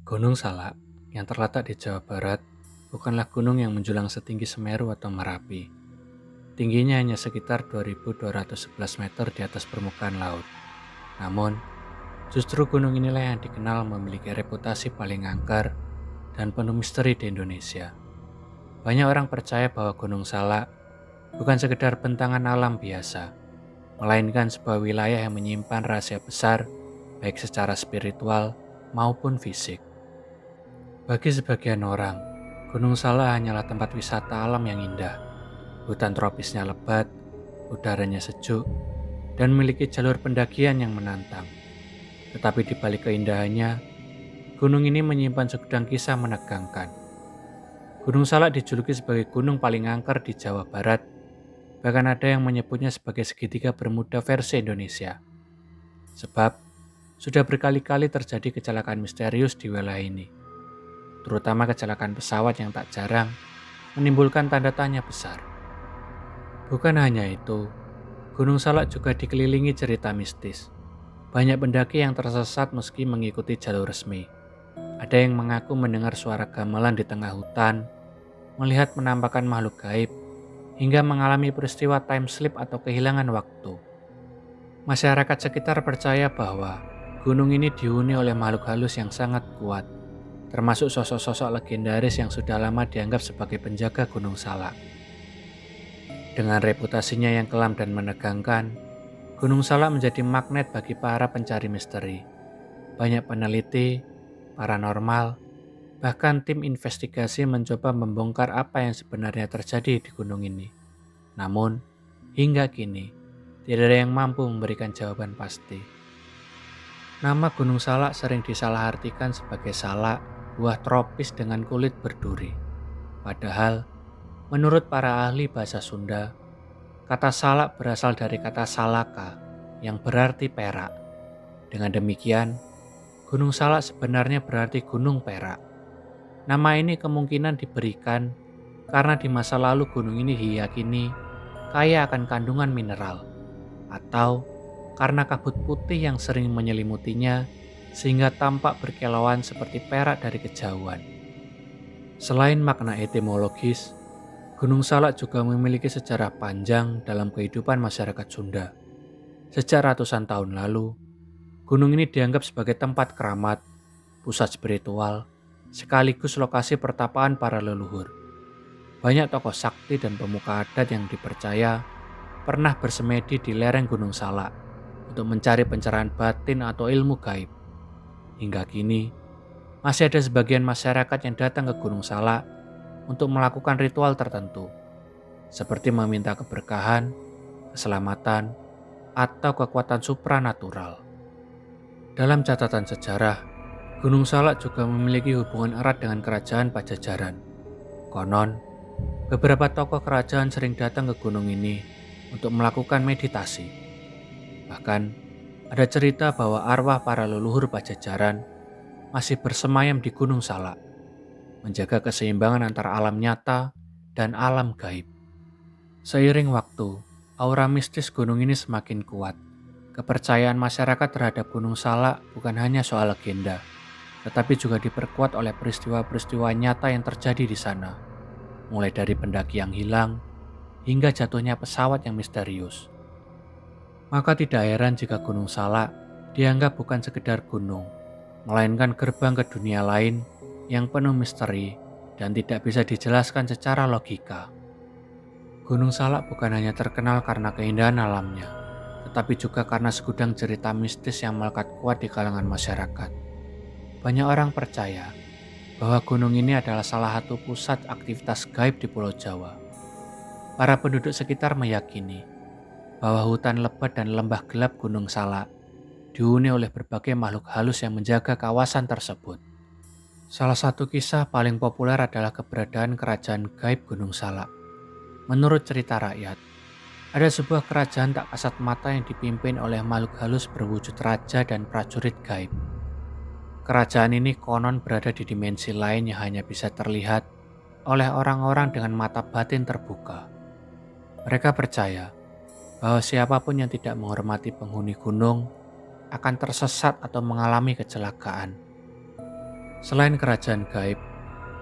Gunung Salak yang terletak di Jawa Barat bukanlah gunung yang menjulang setinggi Semeru atau Merapi. Tingginya hanya sekitar 2.211 meter di atas permukaan laut. Namun, justru gunung inilah yang dikenal memiliki reputasi paling angker dan penuh misteri di Indonesia. Banyak orang percaya bahwa Gunung Salak bukan sekedar bentangan alam biasa, melainkan sebuah wilayah yang menyimpan rahasia besar baik secara spiritual maupun fisik. Bagi sebagian orang, Gunung Salak hanyalah tempat wisata alam yang indah. Hutan tropisnya lebat, udaranya sejuk, dan memiliki jalur pendakian yang menantang. Tetapi di balik keindahannya, gunung ini menyimpan segudang kisah menegangkan. Gunung Salak dijuluki sebagai gunung paling angker di Jawa Barat, bahkan ada yang menyebutnya sebagai segitiga Bermuda versi Indonesia. Sebab, sudah berkali-kali terjadi kecelakaan misterius di wilayah ini, terutama kecelakaan pesawat yang tak jarang menimbulkan tanda tanya besar. Bukan hanya itu, Gunung Salak juga dikelilingi cerita mistis. Banyak pendaki yang tersesat meski mengikuti jalur resmi. Ada yang mengaku mendengar suara gamelan di tengah hutan, melihat penampakan makhluk gaib, hingga mengalami peristiwa time slip atau kehilangan waktu. Masyarakat sekitar percaya bahwa gunung ini dihuni oleh makhluk halus yang sangat kuat, termasuk sosok-sosok legendaris yang sudah lama dianggap sebagai penjaga Gunung Salak. Dengan reputasinya yang kelam dan menegangkan, Gunung Salak menjadi magnet bagi para pencari misteri. Banyak peneliti, paranormal, bahkan tim investigasi mencoba membongkar apa yang sebenarnya terjadi di gunung ini. Namun, hingga kini, tidak ada yang mampu memberikan jawaban pasti. Nama Gunung Salak sering disalahartikan sebagai salak, buah tropis dengan kulit berduri. Padahal, menurut para ahli bahasa Sunda, kata salak berasal dari kata salaka yang berarti perak. Dengan demikian, Gunung Salak sebenarnya berarti gunung perak. Nama ini kemungkinan diberikan karena di masa lalu gunung ini diyakini kaya akan kandungan mineral, atau karena kabut putih yang sering menyelimutinya sehingga tampak berkilauan seperti perak dari kejauhan. Selain makna etimologis, Gunung Salak juga memiliki sejarah panjang dalam kehidupan masyarakat Sunda. Sejak ratusan tahun lalu, gunung ini dianggap sebagai tempat keramat, pusat spiritual, sekaligus lokasi pertapaan para leluhur. Banyak tokoh sakti dan pemuka adat yang dipercaya pernah bersemedi di lereng Gunung Salak untuk mencari pencerahan batin atau ilmu gaib. Hingga kini, masih ada sebagian masyarakat yang datang ke Gunung Salak untuk melakukan ritual tertentu, seperti meminta keberkahan, keselamatan, atau kekuatan supranatural. Dalam catatan sejarah, Gunung Salak juga memiliki hubungan erat dengan kerajaan Pajajaran. Konon, beberapa tokoh kerajaan sering datang ke gunung ini untuk melakukan meditasi. Bahkan, ada cerita bahwa arwah para leluhur Pajajaran masih bersemayam di Gunung Salak, menjaga keseimbangan antara alam nyata dan alam gaib. Seiring waktu, aura mistis gunung ini semakin kuat. Kepercayaan masyarakat terhadap Gunung Salak bukan hanya soal legenda, tetapi juga diperkuat oleh peristiwa-peristiwa nyata yang terjadi di sana, mulai dari pendaki yang hilang hingga jatuhnya pesawat yang misterius. Maka tidak heran jika Gunung Salak dianggap bukan sekedar gunung, melainkan gerbang ke dunia lain yang penuh misteri dan tidak bisa dijelaskan secara logika. Gunung Salak bukan hanya terkenal karena keindahan alamnya, tetapi juga karena segudang cerita mistis yang melekat kuat di kalangan masyarakat. Banyak orang percaya bahwa gunung ini adalah salah satu pusat aktivitas gaib di Pulau Jawa. Para penduduk sekitar meyakini bahwa hutan lebat dan lembah gelap Gunung Salak dihuni oleh berbagai makhluk halus yang menjaga kawasan tersebut. Salah satu kisah paling populer adalah keberadaan kerajaan gaib Gunung Salak. Menurut cerita rakyat, ada sebuah kerajaan tak kasat mata yang dipimpin oleh makhluk halus berwujud raja dan prajurit gaib. Kerajaan ini konon berada di dimensi lain yang hanya bisa terlihat oleh orang-orang dengan mata batin terbuka. Mereka percaya bahwa siapapun yang tidak menghormati penghuni gunung akan tersesat atau mengalami kecelakaan. Selain kerajaan gaib,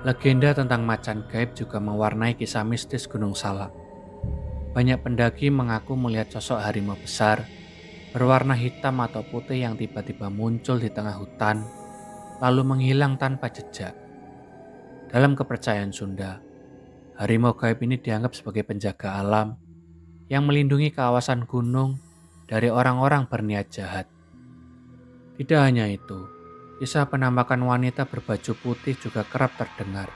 legenda tentang macan gaib juga mewarnai kisah mistis Gunung Salak. Banyak pendaki mengaku melihat sosok harimau besar berwarna hitam atau putih yang tiba-tiba muncul di tengah hutan, lalu menghilang tanpa jejak. Dalam kepercayaan Sunda, harimau gaib ini dianggap sebagai penjaga alam yang melindungi kawasan gunung dari orang-orang berniat jahat. Tidak hanya itu, kisah penampakan wanita berbaju putih juga kerap terdengar.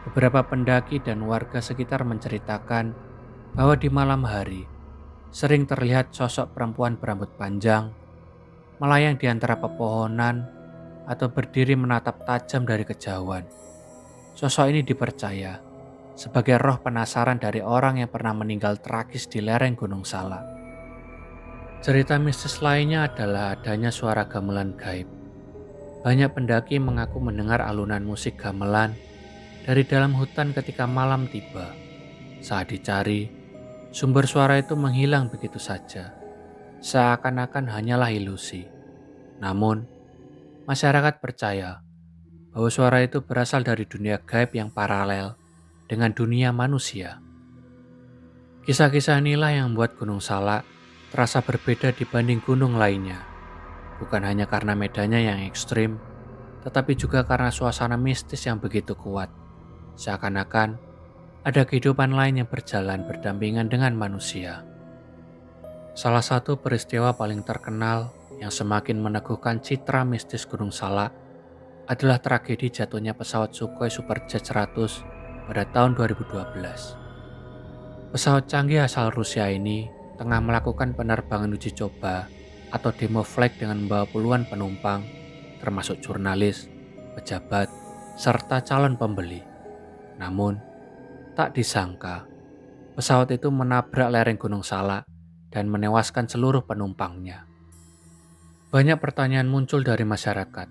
Beberapa pendaki dan warga sekitar menceritakan bahwa di malam hari sering terlihat sosok perempuan berambut panjang melayang di antara pepohonan atau berdiri menatap tajam dari kejauhan. Sosok ini dipercaya sebagai roh penasaran dari orang yang pernah meninggal tragis di lereng Gunung Salak. Cerita mistis lainnya adalah adanya suara gamelan gaib. Banyak pendaki mengaku mendengar alunan musik gamelan dari dalam hutan ketika malam tiba. Saat dicari, sumber suara itu menghilang begitu saja, seakan-akan hanyalah ilusi. Namun, masyarakat percaya bahwa suara itu berasal dari dunia gaib yang paralel dengan dunia manusia. Kisah-kisah inilah yang membuat Gunung Salak terasa berbeda dibanding gunung lainnya. Bukan hanya karena medannya yang ekstrim, tetapi juga karena suasana mistis yang begitu kuat. Seakan-akan ada kehidupan lain yang berjalan berdampingan dengan manusia. Salah satu peristiwa paling terkenal yang semakin meneguhkan citra mistis Gunung Salak adalah tragedi jatuhnya pesawat Sukhoi Superjet 100 pada tahun 2012. Pesawat canggih asal Rusia ini tengah melakukan penerbangan uji coba atau demo flight dengan membawa puluhan penumpang, termasuk jurnalis, pejabat, serta calon pembeli. Namun, tak disangka, pesawat itu menabrak lereng Gunung Salak dan menewaskan seluruh penumpangnya. Banyak pertanyaan muncul dari masyarakat.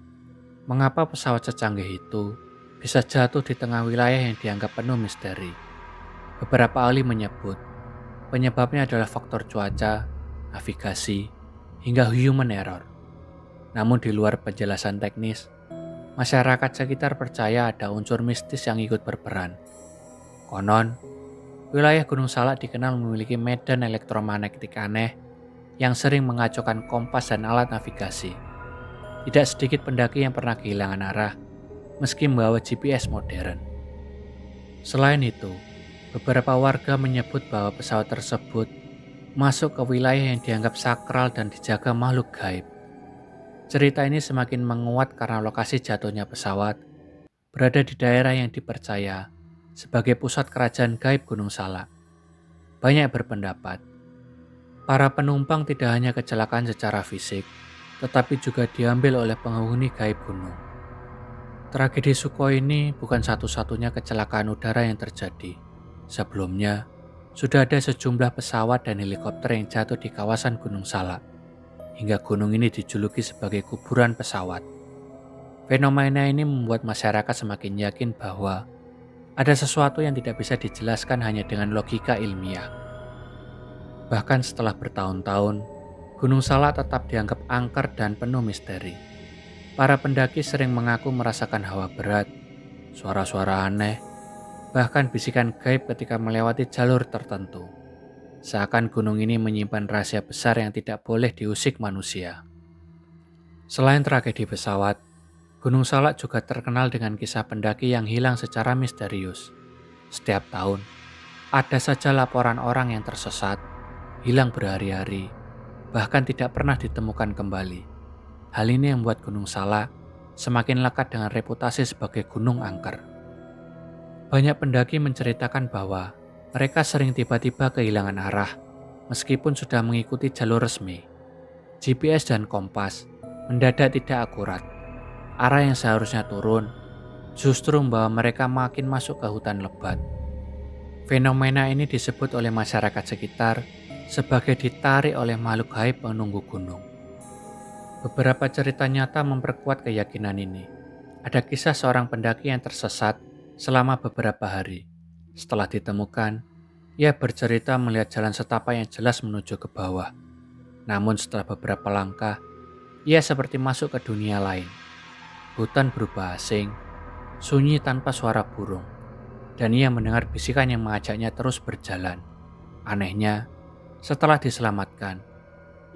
Mengapa pesawat secanggih itu bisa jatuh di tengah wilayah yang dianggap penuh misteri? Beberapa ahli menyebut penyebabnya adalah faktor cuaca, navigasi, hingga human error. Namun di luar penjelasan teknis, masyarakat sekitar percaya ada unsur mistis yang ikut berperan. Konon, wilayah Gunung Salak dikenal memiliki medan elektromagnetik aneh yang sering mengacaukan kompas dan alat navigasi. Tidak sedikit pendaki yang pernah kehilangan arah meski membawa GPS modern. Selain itu, beberapa warga menyebut bahwa pesawat tersebut masuk ke wilayah yang dianggap sakral dan dijaga makhluk gaib. Cerita ini semakin menguat karena lokasi jatuhnya pesawat berada di daerah yang dipercaya sebagai pusat kerajaan gaib Gunung Salak. Banyak berpendapat, para penumpang tidak hanya kecelakaan secara fisik, tetapi juga diambil oleh penghuni gaib gunung. Tragedi Sukhoi ini bukan satu-satunya kecelakaan udara yang terjadi. Sebelumnya, sudah ada sejumlah pesawat dan helikopter yang jatuh di kawasan Gunung Salak, hingga gunung ini dijuluki sebagai kuburan pesawat. Fenomena ini membuat masyarakat semakin yakin bahwa ada sesuatu yang tidak bisa dijelaskan hanya dengan logika ilmiah. Bahkan setelah bertahun-tahun, Gunung Salak tetap dianggap angker dan penuh misteri. Para pendaki sering mengaku merasakan hawa berat, suara-suara aneh, bahkan bisikan gaib ketika melewati jalur tertentu. Seakan gunung ini menyimpan rahasia besar yang tidak boleh diusik manusia. Selain tragedi pesawat, Gunung Salak juga terkenal dengan kisah pendaki yang hilang secara misterius. Setiap tahun, ada saja laporan orang yang tersesat, hilang berhari-hari, bahkan tidak pernah ditemukan kembali. Hal ini yang membuat Gunung Salak semakin lekat dengan reputasi sebagai gunung angker. Banyak pendaki menceritakan bahwa mereka sering tiba-tiba kehilangan arah meskipun sudah mengikuti jalur resmi. GPS dan kompas mendadak tidak akurat. Arah yang seharusnya turun justru membawa mereka makin masuk ke hutan lebat. Fenomena ini disebut oleh masyarakat sekitar sebagai ditarik oleh makhluk gaib penunggu gunung. Beberapa cerita nyata memperkuat keyakinan ini. Ada kisah seorang pendaki yang tersesat selama beberapa hari. Setelah ditemukan, ia bercerita melihat jalan setapak yang jelas menuju ke bawah. Namun setelah beberapa langkah, ia seperti masuk ke dunia lain. Hutan berubah asing, sunyi tanpa suara burung, dan ia mendengar bisikan yang mengajaknya terus berjalan. Anehnya, setelah diselamatkan,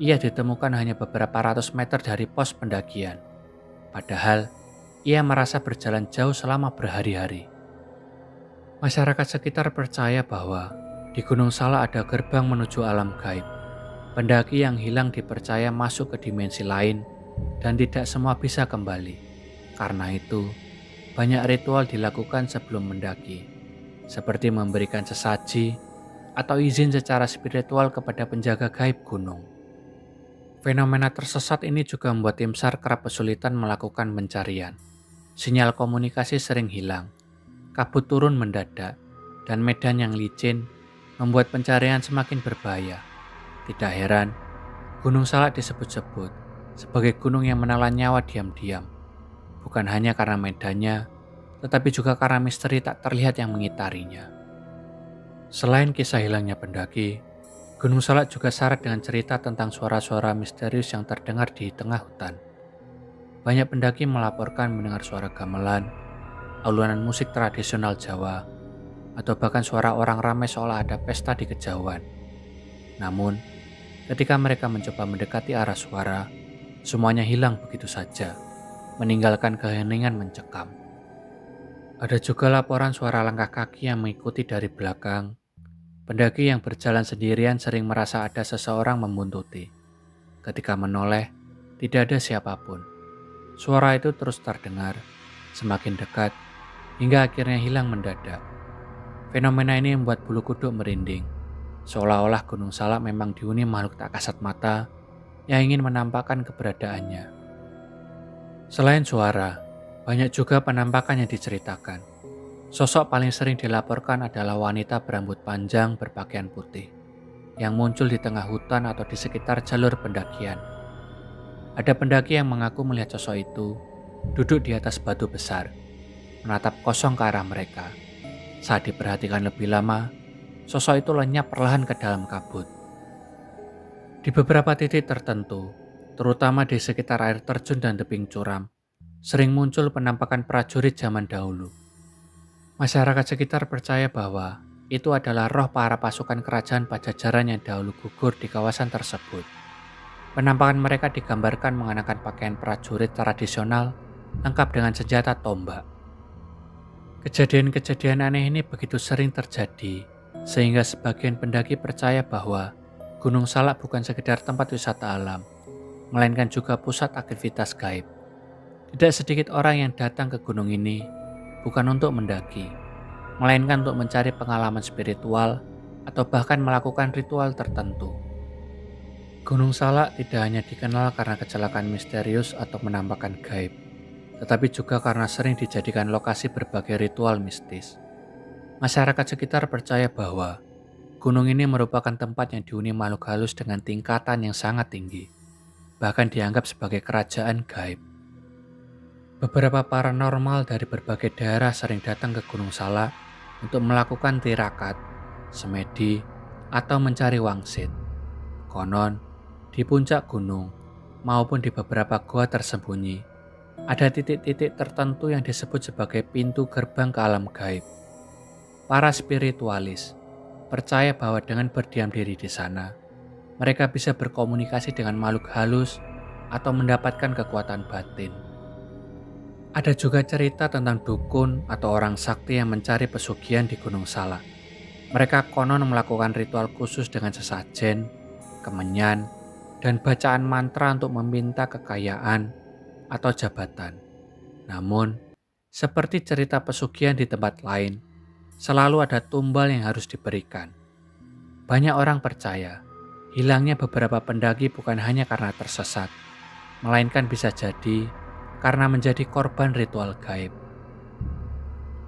ia ditemukan hanya beberapa ratus meter dari pos pendakian. Padahal, ia merasa berjalan jauh selama berhari-hari. Masyarakat sekitar percaya bahwa di Gunung Salak ada gerbang menuju alam gaib. Pendaki yang hilang dipercaya masuk ke dimensi lain dan tidak semua bisa kembali. Karena itu, banyak ritual dilakukan sebelum mendaki, seperti memberikan sesaji atau izin secara spiritual kepada penjaga gaib gunung. Fenomena tersesat ini juga membuat tim SAR kerap kesulitan melakukan pencarian. Sinyal komunikasi sering hilang, kabut turun mendadak, dan medan yang licin membuat pencarian semakin berbahaya. Tidak heran, Gunung Salak disebut-sebut sebagai gunung yang menelan nyawa diam-diam. Bukan hanya karena medannya, tetapi juga karena misteri tak terlihat yang mengitarinya. Selain kisah hilangnya pendaki, Gunung Salak juga syarat dengan cerita tentang suara-suara misterius yang terdengar di tengah hutan. Banyak pendaki melaporkan mendengar suara gamelan, alunan musik tradisional Jawa, atau bahkan suara orang ramai seolah ada pesta di kejauhan. Namun, ketika mereka mencoba mendekati arah suara, semuanya hilang begitu saja, meninggalkan keheningan mencekam. Ada juga laporan suara langkah kaki yang mengikuti dari belakang. Pendaki yang berjalan sendirian sering merasa ada seseorang membuntuti. Ketika menoleh, tidak ada siapapun. Suara itu terus terdengar, semakin dekat, hingga akhirnya hilang mendadak. Fenomena ini membuat bulu kuduk merinding, seolah-olah Gunung Salak memang dihuni makhluk tak kasat mata yang ingin menampakkan keberadaannya. Selain suara, banyak juga penampakan yang diceritakan. Sosok paling sering dilaporkan adalah wanita berambut panjang berpakaian putih yang muncul di tengah hutan atau di sekitar jalur pendakian. Ada pendaki yang mengaku melihat sosok itu duduk di atas batu besar, menatap kosong ke arah mereka. Saat diperhatikan lebih lama, sosok itu lenyap perlahan ke dalam kabut. Di beberapa titik tertentu, terutama di sekitar air terjun dan tebing curam, sering muncul penampakan prajurit zaman dahulu. Masyarakat sekitar percaya bahwa itu adalah roh para pasukan kerajaan Pajajaran yang dahulu gugur di kawasan tersebut. Penampakan mereka digambarkan mengenakan pakaian prajurit tradisional lengkap dengan senjata tombak. Kejadian-kejadian aneh ini begitu sering terjadi, sehingga sebagian pendaki percaya bahwa Gunung Salak bukan sekedar tempat wisata alam, melainkan juga pusat aktivitas gaib. Tidak sedikit orang yang datang ke gunung ini bukan untuk mendaki, melainkan untuk mencari pengalaman spiritual atau bahkan melakukan ritual tertentu. Gunung Salak tidak hanya dikenal karena kecelakaan misterius atau penampakan gaib, tetapi juga karena sering dijadikan lokasi berbagai ritual mistis. Masyarakat sekitar percaya bahwa gunung ini merupakan tempat yang dihuni makhluk halus dengan tingkatan yang sangat tinggi, bahkan dianggap sebagai kerajaan gaib. Beberapa paranormal dari berbagai daerah sering datang ke Gunung Salak untuk melakukan tirakat, semedi, atau mencari wangsit. Konon, di puncak gunung maupun di beberapa gua tersembunyi, ada titik-titik tertentu yang disebut sebagai pintu gerbang ke alam gaib. Para spiritualis percaya bahwa dengan berdiam diri di sana, mereka bisa berkomunikasi dengan makhluk halus atau mendapatkan kekuatan batin. Ada juga cerita tentang dukun atau orang sakti yang mencari pesugihan di Gunung Salak. Mereka konon melakukan ritual khusus dengan sesajen, kemenyan, dan bacaan mantra untuk meminta kekayaan atau jabatan. Namun, seperti cerita pesugihan di tempat lain, selalu ada tumbal yang harus diberikan. Banyak orang percaya, hilangnya beberapa pendaki bukan hanya karena tersesat, melainkan bisa jadi karena menjadi korban ritual gaib.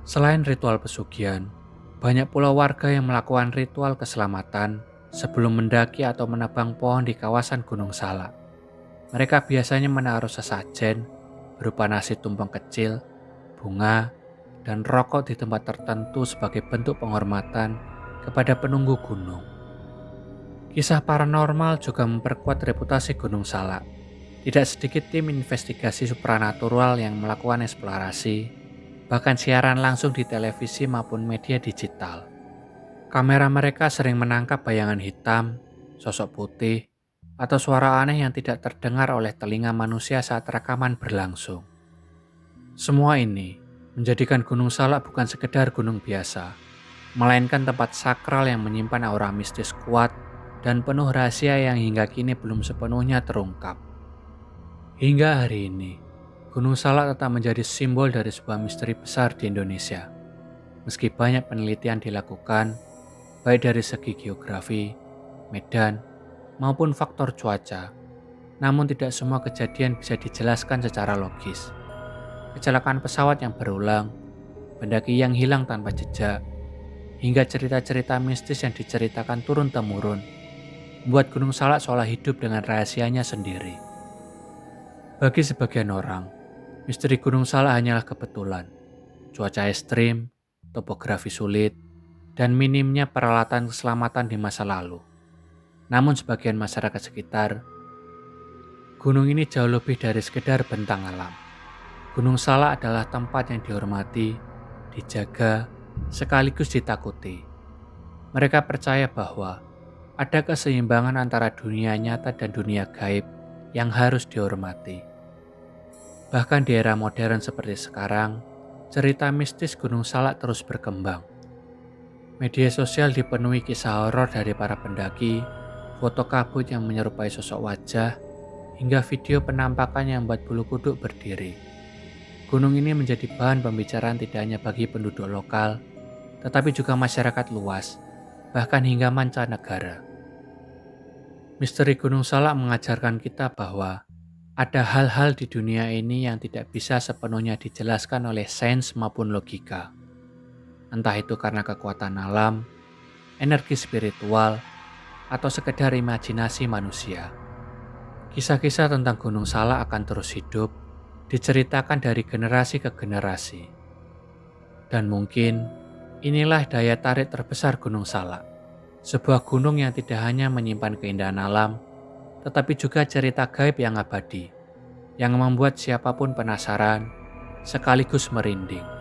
Selain ritual pesugihan, banyak pula warga yang melakukan ritual keselamatan sebelum mendaki atau menebang pohon di kawasan Gunung Salak. Mereka biasanya menaruh sesajen berupa nasi tumpeng kecil, bunga, dan rokok di tempat tertentu sebagai bentuk penghormatan kepada penunggu gunung. Kisah paranormal juga memperkuat reputasi Gunung Salak. Tidak sedikit tim investigasi supranatural yang melakukan eksplorasi, bahkan siaran langsung di televisi maupun media digital. Kamera mereka sering menangkap bayangan hitam, sosok putih, atau suara aneh yang tidak terdengar oleh telinga manusia saat rekaman berlangsung. Semua ini menjadikan Gunung Salak bukan sekedar gunung biasa, melainkan tempat sakral yang menyimpan aura mistis kuat dan penuh rahasia yang hingga kini belum sepenuhnya terungkap. Hingga hari ini, Gunung Salak tetap menjadi simbol dari sebuah misteri besar di Indonesia. Meski banyak penelitian dilakukan, baik dari segi geografi, medan, maupun faktor cuaca, namun tidak semua kejadian bisa dijelaskan secara logis. Kecelakaan pesawat yang berulang, pendaki yang hilang tanpa jejak, hingga cerita-cerita mistis yang diceritakan turun-temurun, membuat Gunung Salak seolah hidup dengan rahasianya sendiri. Bagi sebagian orang, misteri Gunung Salak hanyalah kebetulan, cuaca ekstrim, topografi sulit, dan minimnya peralatan keselamatan di masa lalu. Namun sebagian masyarakat sekitar, gunung ini jauh lebih dari sekedar bentang alam. Gunung Salak adalah tempat yang dihormati, dijaga, sekaligus ditakuti. Mereka percaya bahwa ada keseimbangan antara dunia nyata dan dunia gaib yang harus dihormati. Bahkan di era modern seperti sekarang, cerita mistis Gunung Salak terus berkembang. Media sosial dipenuhi kisah horor dari para pendaki, foto kabut yang menyerupai sosok wajah, hingga video penampakan yang membuat bulu kuduk berdiri. Gunung ini menjadi bahan pembicaraan tidak hanya bagi penduduk lokal, tetapi juga masyarakat luas, bahkan hingga mancanegara. Misteri Gunung Salak mengajarkan kita bahwa ada hal-hal di dunia ini yang tidak bisa sepenuhnya dijelaskan oleh sains maupun logika. Entah itu karena kekuatan alam, energi spiritual, atau sekedar imajinasi manusia. Kisah-kisah tentang Gunung Salak akan terus hidup, diceritakan dari generasi ke generasi. Dan mungkin inilah daya tarik terbesar Gunung Salak. Sebuah gunung yang tidak hanya menyimpan keindahan alam, tetapi juga cerita gaib yang abadi, yang membuat siapapun penasaran sekaligus merinding.